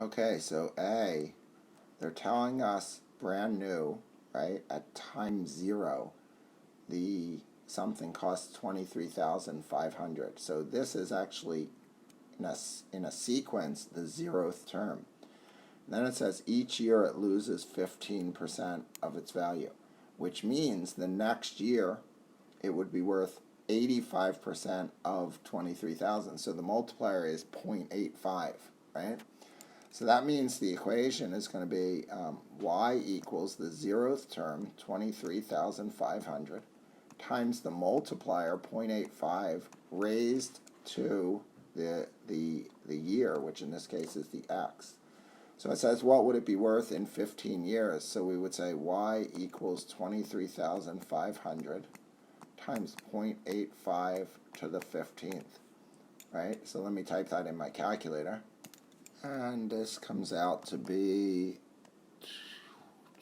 Okay, so A, they're telling us brand new, right? At time zero, the something costs 23,500. So this is actually in a sequence the zeroth term. And then it says each year it loses 15% of its value, which means the next year it would be worth 85% of 23,000. So the multiplier is 0.85, right? So that means the equation is going to be y equals the zeroth term, 23,500, times the multiplier, 0.85, raised to the year, which in this case is the x. So it says, what would it be worth in 15 years? So we would say y equals 23,500 times 0.85 to the 15th, right? So let me type that in my calculator. And this comes out to be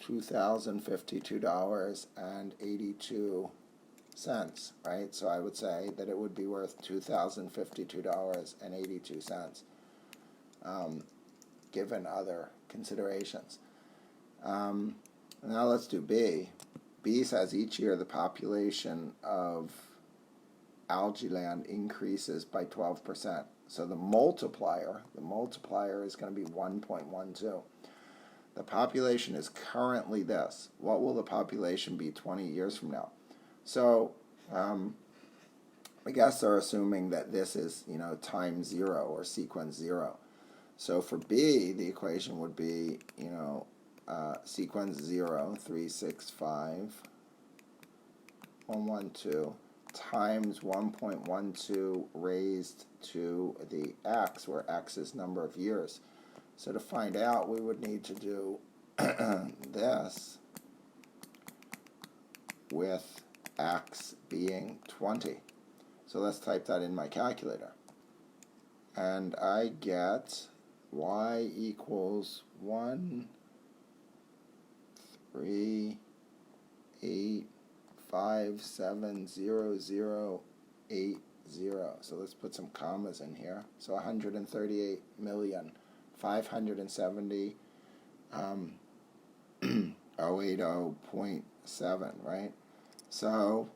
$2,052.82, right? So I would say that it would be worth $2,052.82, given other considerations. Now let's do B. B says each year the population of algae land increases by 12%. So the multiplier is going to be 1.12. The population is currently this. What will the population be 20 years from now? So I guess they're assuming that this is, time zero or sequence zero. So for B, the equation would be, sequence 0, 365, 112, times 1.12 raised to the x, where x is number of years. So to find out, we would need to do this with x being 20. So let's type that in my calculator. And I get y equals 1,385,700,80. So let's put some commas in here. So 138,570,080.7, right? So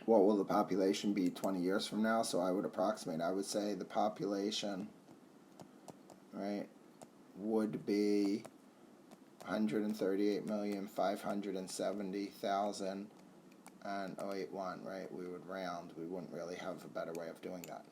what will the population be 20 years from now? So I would approximate. I would say the population, right, would be 138,570,081, right? We would round. We wouldn't really have a better way of doing that.